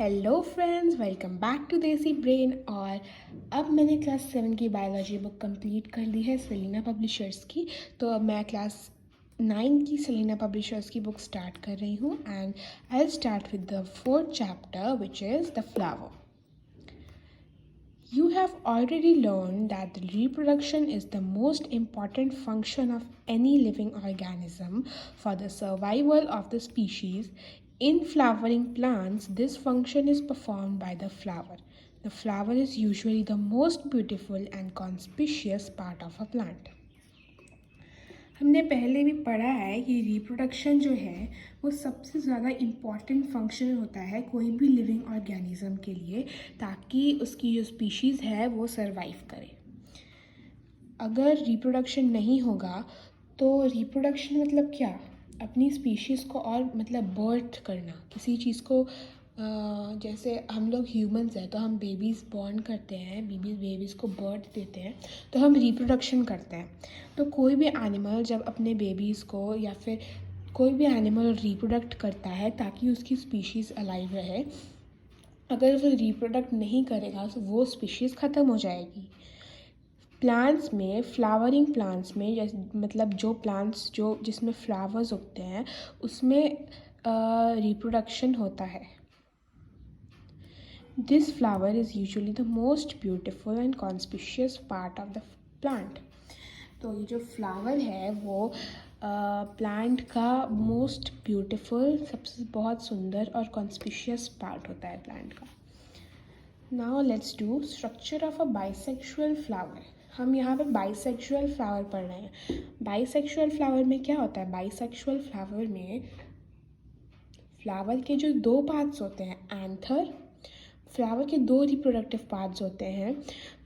Hello friends, welcome back to Desi brain. और अब मैंने क्लास 7 की बायोलॉजी बुक कंप्लीट कर ली है सेलिना पब्लिशर्स की। तो अब मैं क्लास 9 की सेलिना पब्लिशर्स की बुक स्टार्ट कर रही हूँ and I will start with the 4th chapter which is the flower. You have already learned that the reproduction is the most important function of any living organism for the survival of the species. In flowering plants, this function is performed by the flower. The flower is usually the most beautiful and conspicuous part of a plant. हमने पहले भी पढ़ा है कि reproduction जो है वो सबसे ज़्यादा इम्पॉर्टेंट फंक्शन होता है कोई भी लिविंग ऑर्गेनिज्म के लिए, ताकि उसकी जो स्पीशीज़ है वो सरवाइव करे. अगर रिप्रोडक्शन नहीं होगा तो रिप्रोडक्शन मतलब क्या? अपनी स्पीशीज़ को और मतलब बर्थ करना किसी चीज़ को. जैसे हम लोग ह्यूमंस हैं तो हम बेबीज़ बॉर्न करते हैं, बेबीज़ को बर्थ देते हैं, तो हम रिप्रोडक्शन करते हैं. तो कोई भी एनिमल जब अपने बेबीज़ को या फिर कोई भी एनिमल रिप्रोडक्ट करता है ताकि उसकी स्पीशीज़ अलाइव रहे. अगर वो रिप्रोडक्ट नहीं करेगा तो वो स्पीशीज़ ख़त्म हो जाएगी. प्लांट्स में, फ्लावरिंग प्लांट्स में, जैसे मतलब जो प्लांट्स जो जिसमें फ्लावर्स उगते हैं उसमें रिप्रोडक्शन होता है. This flower is usually the most beautiful and conspicuous part of the plant. तो ये जो फ्लावर है वो प्लांट का मोस्ट ब्यूटीफुल, सबसे बहुत सुंदर और कॉन्स्पिशियस पार्ट होता है प्लांट का. Now let's do structure of a bisexual flower. हम यहाँ पे बाइसेक्सुअल फ्लावर पढ़ रहे हैं. बाइसेक्सुअल फ्लावर में क्या होता है? बाइसेक्सुअल फ्लावर में फ्लावर के जो दो पार्ट्स होते हैं, एंथर, फ्लावर के दो रिप्रोडक्टिव पार्ट्स होते हैं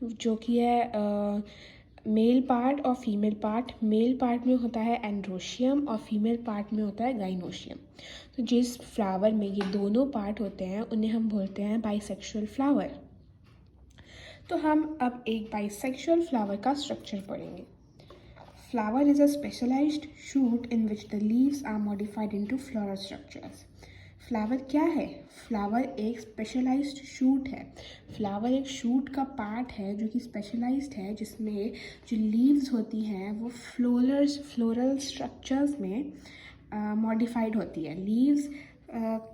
जो कि है मेल पार्ट और फीमेल पार्ट. मेल पार्ट में होता है एंड्रोशियम और फीमेल पार्ट में होता है गाइनोशियम. तो जिस फ्लावर में ये दोनों पार्ट होते हैं उन्हें हम बोलते हैं बाइसेक्सुअल फ्लावर. तो हम अब एक बाइसेक्सुअल फ्लावर का स्ट्रक्चर पढ़ेंगे. Flower is a specialised shoot in which the leaves are modified into floral structures. Flower क्या है? फ्लावर एक स्पेशलाइज्ड शूट है. फ्लावर एक शूट का पार्ट है जो कि स्पेशलाइज्ड है, जिसमें जो लीव्स होती हैं वो फ्लोरल स्ट्रक्चर्स में मॉडिफाइड होती है. लीव्स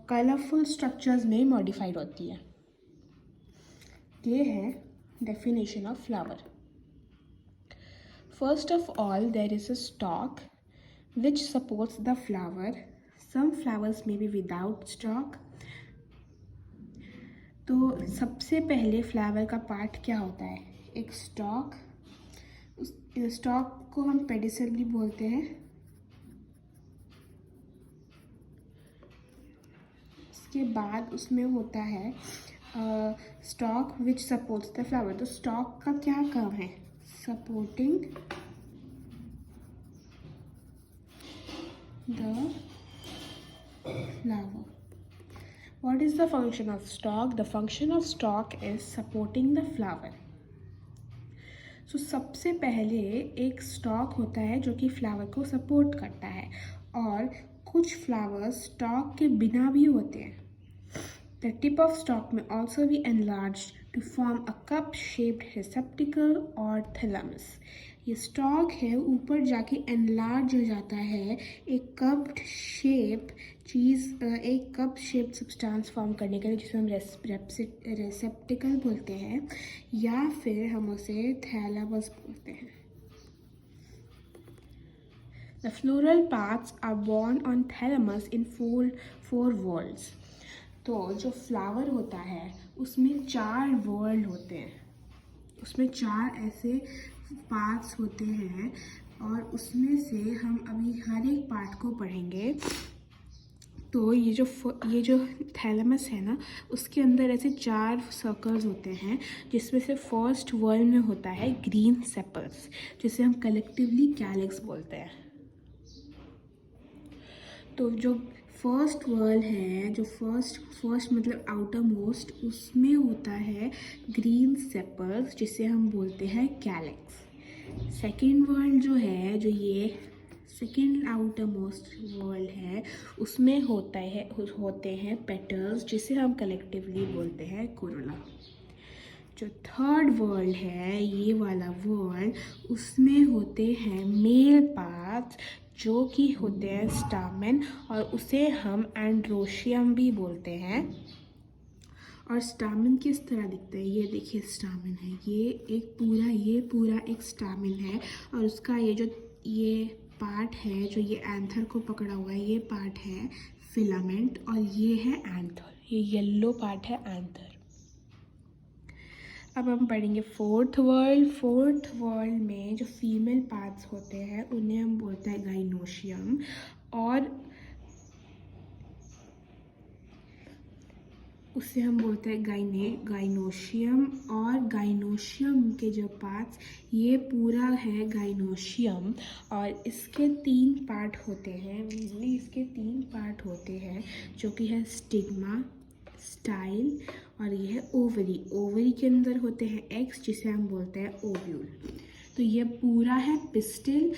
कलरफुल स्ट्रक्चर्स में मॉडिफाइड होती है. ये है definition of flower. First of all there is a stalk which supports the flower. Some flowers may be without stalk. तो सबसे पहले फ्लावर का पार्ट क्या होता है? एक स्टॉक. उस स्टॉक को हम पेडिसल भी बोलते हैं. उसके बाद उसमें होता है stock which supports the flower. तो स्टॉक का क्या काम है? Supporting the flower. What is the function of stalk? The function of stalk is supporting the flower. So सबसे पहले एक स्टॉक होता है जो कि फ्लावर को सपोर्ट करता है, और कुछ फ्लावर्स स्टॉक के बिना भी होते हैं. The tip of stalk may also be enlarged to form a cup-shaped receptacle or thalamus. ये स्टॉक है ऊपर जाके एनलार्ज हो जाता है एक कप्ड शेप चीज़, एक कप शेप सब्सटेंस फॉर्म करने के लिए, जिसे हम रेसेप्टिकल बोलते हैं या फिर हम उसे थैलामस बोलते हैं. The floral parts are borne on thalamus in four whorls. तो जो फ्लावर होता है उसमें 4 वर्ल्ड होते हैं. उसमें 4 ऐसे पार्ट्स होते हैं और उसमें से हम अभी हर एक पार्ट को पढ़ेंगे. तो ये जो थैलेमस है ना, उसके अंदर ऐसे 4 सर्कल्स होते हैं, जिसमें से फर्स्ट वर्ल्ड में होता है ग्रीन सेपल्स, जिसे हम कलेक्टिवली कैलिक्स बोलते हैं. तो जो फर्स्ट वर्ल्ड है, जो फर्स्ट मतलब आउटर मोस्ट, उसमें होता है ग्रीन सेपल्स जिसे हम बोलते हैं कैलिक्स. सेकेंड वर्ल्ड जो है, जो ये सेकेंड आउटर मोस्ट वर्ल्ड है, उसमें होते हैं पेटल्स, जिसे हम कलेक्टिवली बोलते हैं कोरोला। जो थर्ड वर्ल्ड है, ये वाला वर्ल्ड, उसमें होते हैं मेल पार्ट्स, जो कि होते हैं स्टामेन, और उसे हम एंड्रोशियम भी बोलते हैं। और स्टामेन किस तरह दिखता है, ये देखिए स्टामेन है, ये पूरा एक स्टामेन है, और उसका ये पार्ट है जो ये एंथर को पकड़ा हुआ है, ये पार्ट है फिलामेंट, और ये है एंथर, ये येलो पार्ट है एंथर। अब हम पढ़ेंगे फोर्थ वर्ल्ड में जो फीमेल पार्ट्स होते हैं उन्हें हम बोलते हैं गाइनोशियम, और उसे हम बोलते हैं गाइनोशियम। और गाइनोशियम के जो पार्ट्स, ये पूरा है गाइनोशियम, और इसके 3 पार्ट होते हैं, मेनली इसके 3 पार्ट होते हैं, जो कि है स्टिग्मा, स्टाइल, और ये है ओवरी। ओवरी के अंदर होते हैं एग्स, जिसे हम बोलते हैं ओव्यूल। तो ये पूरा है पिस्टिल,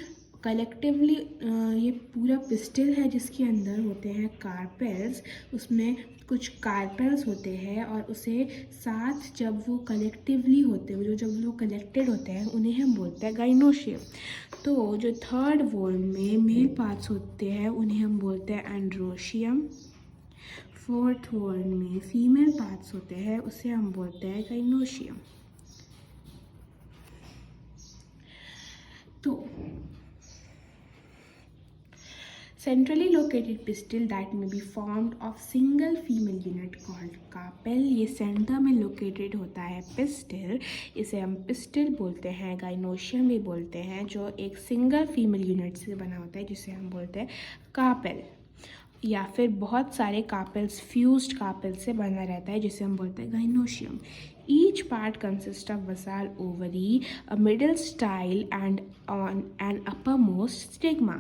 कलेक्टिवली ये पूरा पिस्टिल है, जिसके अंदर होते हैं कार्पेल्स, उसमें कुछ कार्पेल्स होते हैं, और उसे साथ जब वो कलेक्टिवली होते हैं, जब वो कलेक्टेड होते हैं, उन्हें हम बोलते हैं गाइनोशियम। तो जो थर्ड वर्ल्ड में मेल पार्ट्स होते हैं उन्हें हम बोलते हैं एंड्रोशियम। फोर्थ वर्ल्ड में फीमेल पार्ट्स होते हैं, उसे हम बोलते हैं गाइनोशियम। तो centrally located pistil that may be formed of single female unit called carpel, ये सेंटर में लोकेटेड होता है पिस्टिल, इसे हम पिस्टिल बोलते हैं, गाइनोशियम भी बोलते हैं, जो एक सिंगल फीमेल यूनिट से बना होता है, जिसे हम बोलते हैं कार्पेल, या फिर बहुत सारे कार्पेल्स फ्यूज्ड कार्पेल से बना रहता है, जिसे हम बोलते हैं gynoecium. Each part consists of basal ovary, a middle style and an uppermost stigma.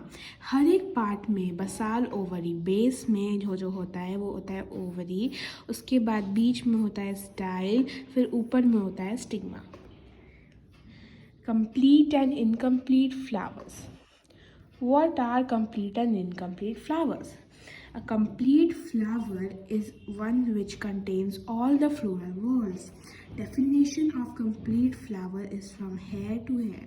हर एक पार्ट में बसाल ओवरी, बेस में जो होता है वो होता है ओवरी, उसके बाद बीच में होता है स्टाइल, फिर ऊपर में होता है stigma. Complete and incomplete flowers. What are complete and incomplete flowers? A complete flower is one which contains all the floral whorls. Definition of complete flower is from hair to hair.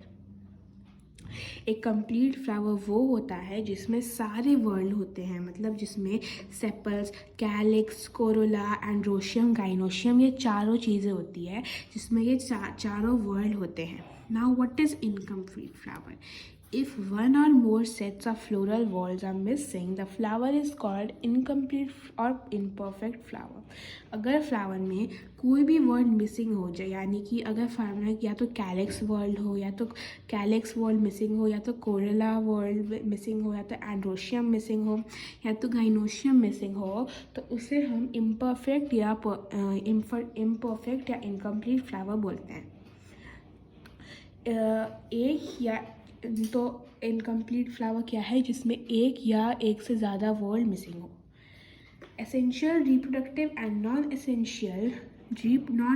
एक complete flower वो होता है जिसमें सारे world होते हैं, मतलब जिसमें sepals, calyx, Corolla, androecium, gynoecium, ये चारों चीज़ें होती है, जिसमें ये चारों वर्ल्ड होते हैं। Now what is incomplete flower? If one or more sets of floral whorls are missing, the flower is called incomplete or imperfect flower. अगर फ्लावर में कोई भी वर्ड मिसिंग हो जाए, यानी कि अगर फ्लावर में या तो कैलिक्स वर्ड हो, या तो कैलिक्स वर्ड मिसिंग हो, या तो कोरोला वर्ड मिसिंग हो, या तो एंड्रोशियम मिसिंग हो, या तो गाइनोशियम मिसिंग हो, तो उसे हम इम्परफेक्ट या इनकम्प्लीट फ्लावर बोलते हैं। तो इनकम्प्लीट फ्लावर क्या है? जिसमें एक या एक से ज़्यादा वर्ड मिसिंग हो। Essential, reproductive and non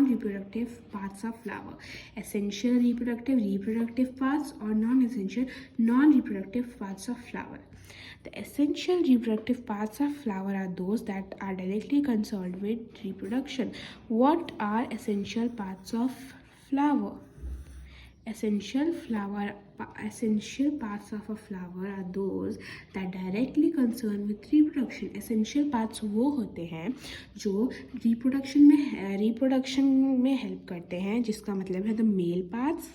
reproductive parts of flower. Essential reproductive parts, or non-reproductive parts of flower. The essential reproductive parts of flower are those that are directly concerned with reproduction. What are essential parts of flower? Essential parts of a flower are those that directly concern with reproduction. Essential parts वो होते हैं जो reproduction में help करते हैं, जिसका मतलब है the male parts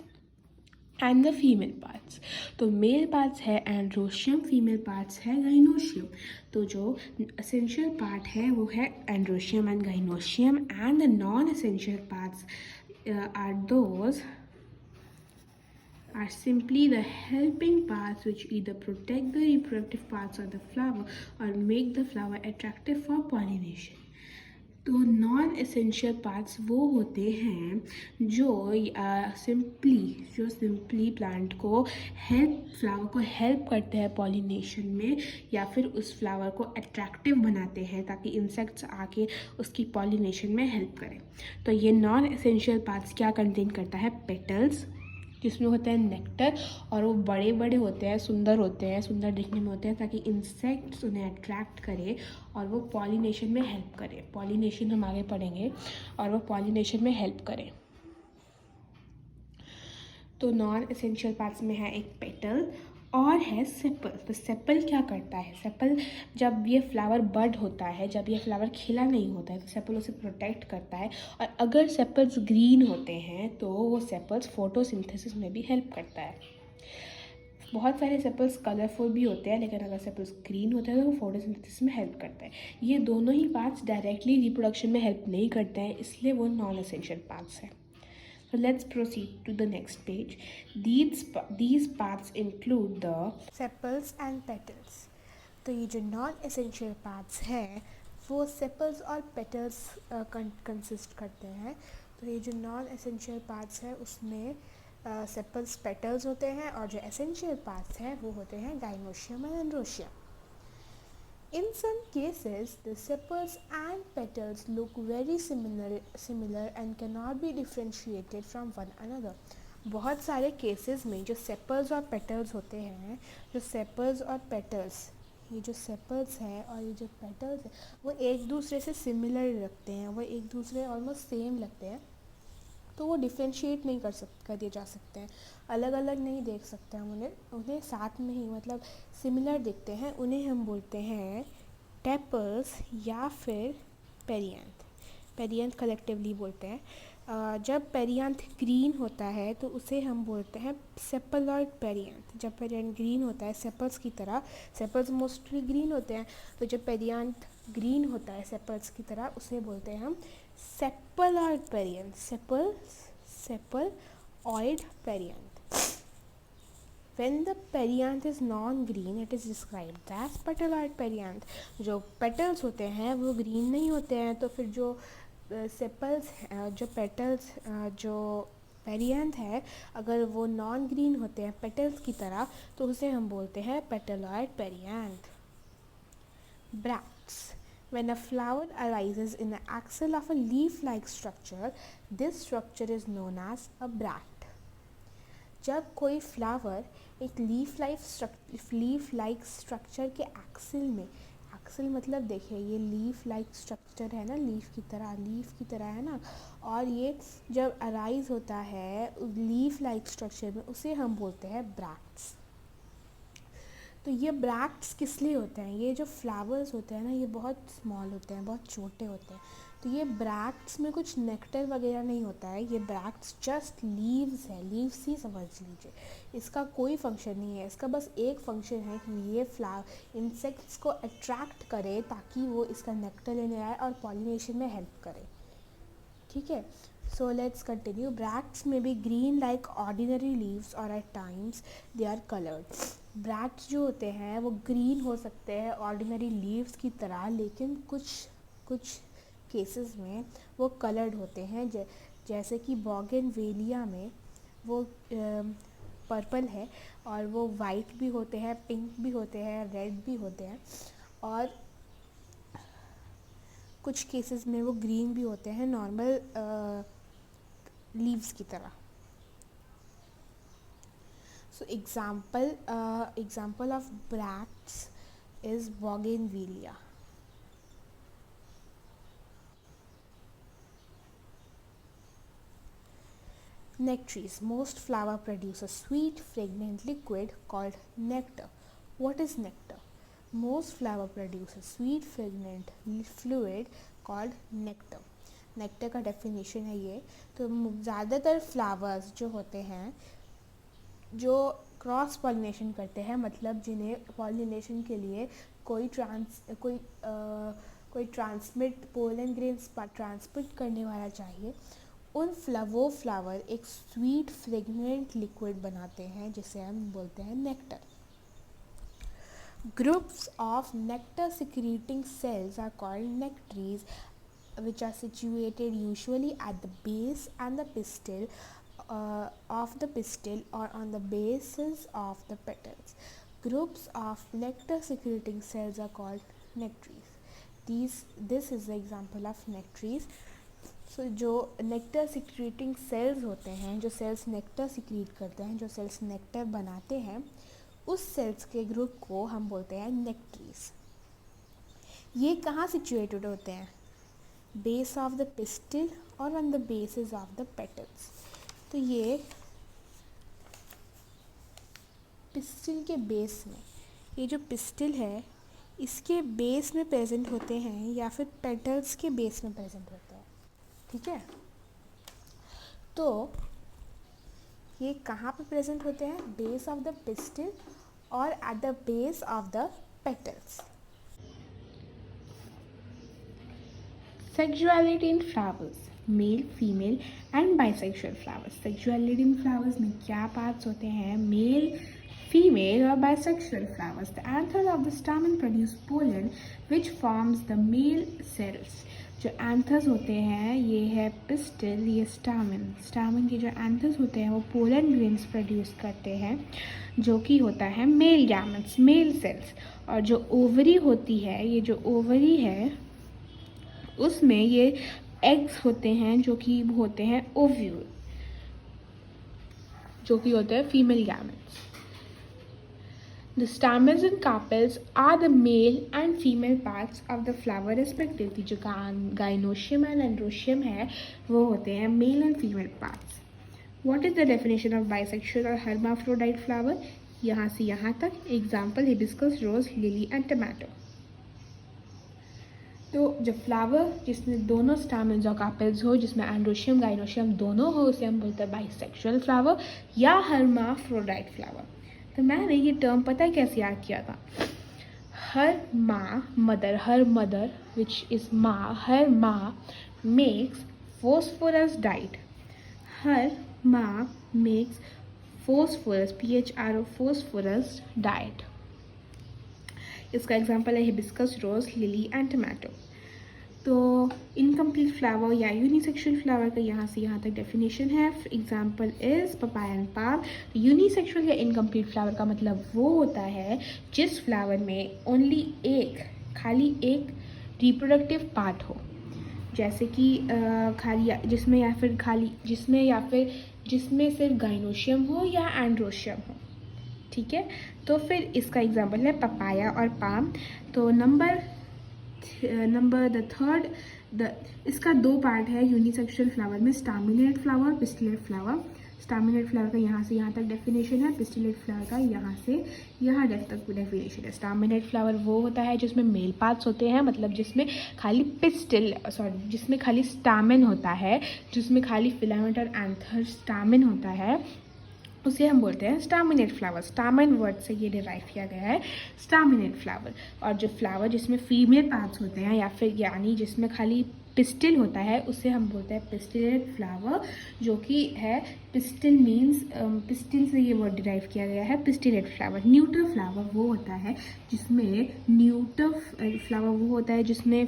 and the female parts. तो मेल पार्ट्स है एंड्रोशियम, फीमेल पार्ट्स है गाइनोशियम। तो जो एसेंशियल पार्ट है वो है androecium and gynoecium, and the non essential parts are simply the helping parts which either protect the reproductive parts of the flower or make the flower attractive for pollination. तो non essential parts वो होते हैं जो simply plant को flower को help करते हैं pollination में, या फिर उस फ्लावर को अट्रैक्टिव बनाते हैं ताकि इंसेक्ट्स आके उसकी पॉलिनेशन में हेल्प करें। तो ये नॉन एसेंशियल पार्ट्स क्या कंटेन करता है? पेटल्स, जिसमें होता है नेक्टर, और वो बड़े बड़े होते हैं, सुंदर दिखने में होते हैं, ताकि इंसेक्ट्स उन्हें अट्रैक्ट करे और वो पॉलिनेशन में हेल्प करे। पॉलिनेशन हम आगे पढ़ेंगे, और वो पॉलिनेशन में हेल्प करें। तो नॉन एसेंशियल पार्ट्स में है एक पेटल और है सेपल। तो सेपल क्या करता है? सेपल जब ये फ्लावर बड होता है, जब ये फ्लावर खिला नहीं होता है, तो सेपल उसे प्रोटेक्ट करता है। और अगर सेपल्स ग्रीन होते हैं तो वो सेपल्स फोटोसिंथेसिस में भी हेल्प करता है। बहुत सारे सेपल्स कलरफुल भी होते हैं, लेकिन अगर सेपल्स ग्रीन होते हैं तो वो फोटोसिंथेसिस में हेल्प करता है। ये दोनों ही पार्ट्स डायरेक्टली रिप्रोडक्शन में हेल्प नहीं करते हैं, इसलिए वो नॉन एसेंशियल पार्ट्स हैं। So let's proceed to the next page. These parts include the sepals and petals. तो ये जो नॉन एसेंशियल पार्ट्स हैं वो सेपल्स और पेटल्स कंसिस्ट करते हैं। तो ये जो नॉन एसेंशियल पार्ट्स हैं उसमें सेपल्स पेटल्स होते हैं, और जो एसेंशियल पार्ट्स हैं वो होते हैं gynoecium and androecium. In some cases, the sepals and petals look very similar and cannot be differentiated from one another. बहुत सारे केसेस में जो सेपल्स और पेटल्स होते हैं, जो सेपल्स और पेटल्स, ये जो सेपल्स हैं और ये जो पेटल्स हैं वो एक दूसरे से सिमिलर लगते हैं, वो एक दूसरे ऑलमोस्ट सेम लगते हैं, तो वो डिफ्रेंशिएट नहीं कर दिए जा सकते हैं, अलग अलग नहीं देख सकते हम उन्हें साथ में ही, मतलब सिमिलर दिखते हैं, उन्हें हम बोलते हैं टेपल्स या फिर पेरियांथ। पेरियांथ कलेक्टिवली बोलते हैं। जब पेरियांथ ग्रीन होता है तो उसे हम बोलते हैं सेपलॉइड पेरियांथ। जब पेरियांथ ग्रीन होता है सेपल्स की तरह, सेपल्स मोस्टली ग्रीन होते हैं, तो जब पेरियांथ ग्रीन होता है सेपल्स की तरह उसे बोलते हैं हम sepaloid perianth. Sepaloid perianth. When the perianth is non-green, it is described as petaloid perianth. जो petals होते हैं वो green नहीं होते हैं, तो फिर जो सेपल्स जो पेटल्स जो पेरियांथ है अगर वो नॉन ग्रीन होते हैं पेटल्स की तरह, तो उसे हम बोलते हैं पेटलॉइड perianth. Bracts. When a flower arises in the axil of a leaf-like structure, this structure is known as a bract. जब कोई फ्लावर एक लीफ लाइक स्ट्रक्चर के एक्सिल में, एक्सिल मतलब देखिए ये लीफ लाइक स्ट्रक्चर है ना, लीफ की तरह है ना, और ये जब अराइज होता है लीफ लाइक स्ट्रक्चर में उसे हम बोलते हैं ब्रैक्ट्स। तो ये ब्रैक्ट्स किस लिए होते हैं? ये जो फ्लावर्स होते हैं ना ये बहुत स्मॉल होते हैं, बहुत छोटे होते हैं, तो ये ब्रैक्ट्स में कुछ नेक्टर वगैरह नहीं होता है, ये ब्रैक्ट्स जस्ट लीव्स है, लीव्स ही समझ लीजिए, इसका कोई फंक्शन नहीं है। इसका बस एक फंक्शन है कि ये इंसेक्ट्स को अट्रैक्ट करे ताकि वो इसका नेक्टर लेने आए और पॉलिनेशन में हेल्प करे। ठीक है, so let's continue. Bracts may be green like ordinary leaves or at times they are colored. Bracts जो होते हैं वो ग्रीन हो सकते हैं ऑर्डिनरी लीव्स की तरह, लेकिन कुछ केसेस में वो कलर्ड होते हैं, जैसे कि बोगनवेलिया में वो पर्पल है, और वो वाइट भी होते हैं, पिंक भी होते हैं, रेड भी होते हैं, और कुछ केसेस में वो ग्रीन भी होते हैं नॉर्मल लीव्स की तरह। So example of bracts is bougainvillea. Nectaries. Most flower produce a sweet fragrant liquid called nectar. What is nectar? Most flower produce a sweet fragrant fluid called nectar. Nectar का definition है ये। तो ज़्यादातर flowers जो होते हैं जो cross pollination करते हैं, मतलब जिन्हें पॉलिनेशन के लिए कोई ट्रांसमिट पोलन ग्रेन्स ट्रांसमिट करने वाला चाहिए, वो फ्लावर एक स्वीट फ्रेगनेंट लिक्विड बनाते हैं जिसे हम बोलते हैं nectar. Groups of nectar secreting cells are called nectaries, which are situated usually at the base and the pistil of the pistil or on the bases of the petals. Groups of nectar secreting cells are called nectaries. This is the example of nectaries. जो nectar secreting sales होते हैं, जो sales nectar secrete करते हैं, जो sales nectar बनाते हैं, उस सेल्स के ग्रुप को हम बोलते हैं नेक्ट्रीज। ये कहाँ सिचुएटेड होते हैं? बेस ऑफ द पिस्टिल और on the basis of the petals. तो ये पिस्टिल के बेस में, ये जो पिस्टिल है इसके बेस में प्रेजेंट होते हैं या फिर पेटल्स के बेस में प्रेजेंट होते हैं। ठीक है, तो ये कहाँ पे प्रेजेंट होते हैं? बेस ऑफ द पिस्टिल और at the base of the petals. Sexuality in flowers, male, female and bisexual flowers. Sexuality in flowers में क्या पार्ट्स होते हैं? मेल, फीमेल और bisexual flowers. The anther of the stamen produce pollen which forms the male cells. जो anthers होते हैं ये है पिस्टिल, ये स्टामेन। स्टामेन के जो एंथर्स होते हैं वो पोलन ग्रेन्स प्रोड्यूस करते हैं जो कि होता है मेल गैमेट्स, मेल सेल्स। और जो ओवरी होती है, ये जो ओवरी है उसमें ये एग्स होते हैं जो कि होते हैं ओव्यूल, जो कि होते हैं female gametes. The stamens and carpels are the male and female parts of the flower respectively. जो gynoecium and androecium है वो होते हैं male and female parts. What is the definition of bisexual or hermaphrodite flower? यहाँ से यहाँ तक example hibiscus, rose, lily and tomato. तो जो फ्लावर जिसमें दोनों स्टामेन्स और कार्पेल्स हो, जिसमें एंड्रोशियम गाइनोशियम दोनों हो, उसे हम बोलते हैं बाइसेक्सुअल फ्लावर या हर्माफ्रोडाइट फ्लावर। तो मैंने ये टर्म पता है कैसे याद किया था? हर मदर विच इज़ माँ, हर माँ मेक्स फोस्फोरस डाइट। हर माँ makes phosphorus, PHRO, phosphorus diet. इसका एग्जाम्पल है hibiscus, rose, lily and tomato. तो इनकम्प्लीट फ्लावर या यूनिसेक्सुअल फ्लावर का यहाँ से यहाँ तक डेफिनेशन है। Example is papaya and palm. Unisexual या इनकम्प्लीट फ्लावर का मतलब वो होता है जिस फ्लावर में ओनली खाली एक रिप्रोडक्टिव पार्ट हो, जैसे कि जिसमें सिर्फ गाइनोशियम हो या एंड्रोशियम हो। ठीक है, तो फिर इसका एग्जाम्पल है पपाया और पाम। तो इसका दो पार्ट है यूनिसेक्सुअल फ्लावर में, स्टामिनेट फ्लावर, पिस्टिलेट फ्लावर। स्टामिनेट फ्लावर का यहाँ से यहाँ तक डेफिनेशन है, पिस्टिलेट फ्लावर का यहाँ से यहाँ तक डेफिनेशन है। स्टामिनेट फ्लावर वो होता है जिसमें मेल पार्ट्स होते हैं, मतलब जिसमें खाली स्टामेन होता है, जिसमें खाली फिलामेंट और एंथर स्टामेन होता है, उसे हम बोलते हैं स्टामिनेट फ्लावर। स्टामेन वर्ड से ये डिराइव किया गया है, स्टामिनेट फ्लावर। और जो फ्लावर जिसमें फीमेल पार्ट्स होते हैं या फिर यानी जिसमें खाली पिस्टिल होता है, उसे हम बोलते हैं पिस्टिलेट फ्लावर, जो कि है पिस्टिल मीन्स पिस्टिल से ये वर्ड डिराइव किया गया है, पिस्टिलेट फ्लावर। न्यूटर फ्लावर वो होता है जिसमें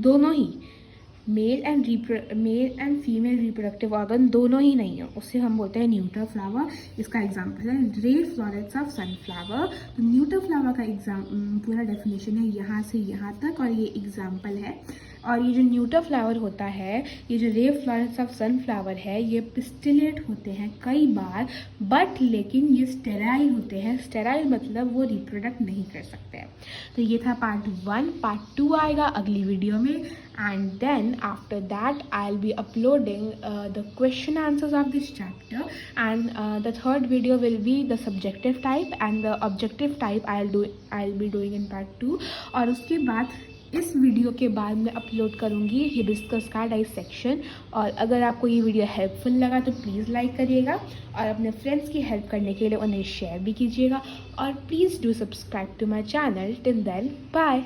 दोनों ही male and female reproductive organ दोनों ही नहीं हो, उसे हम बोलते हैं न्यूटर फ्लावर। इसका एग्जाम्पल है रे फ्लोरेट्स ऑफ सनफ्लावर। तो न्यूटर फ्लावर का पूरा डेफिनेशन है यहाँ से यहाँ तक, और ये एग्जाम्पल है। और ये जो न्यूटर फ्लावर होता है, ये जो रे फ्लोरेट्स ऑफ सनफ्लावर है, ये पिस्टिलेट होते हैं कई बार, बट लेकिन ये स्टेराइल होते हैं। स्टेराइल मतलब वो रिप्रोडक्ट नहीं कर सकते हैं। तो ये था पार्ट 1। पार्ट 2 आएगा अगली वीडियो में, and then after that I'll be uploading the question answers of this chapter, and the third video will be the subjective type, and the objective type I'll be doing in part 2। और उसके बाद इस video के बाद मैं upload करूँगी hibiscus का dissection. और अगर आपको ये वीडियो हेल्पफुल लगा तो प्लीज़ लाइक करिएगा, और अपने फ्रेंड्स की हेल्प करने के लिए उन्हें शेयर भी कीजिएगा, और please do subscribe to my channel. Till then bye.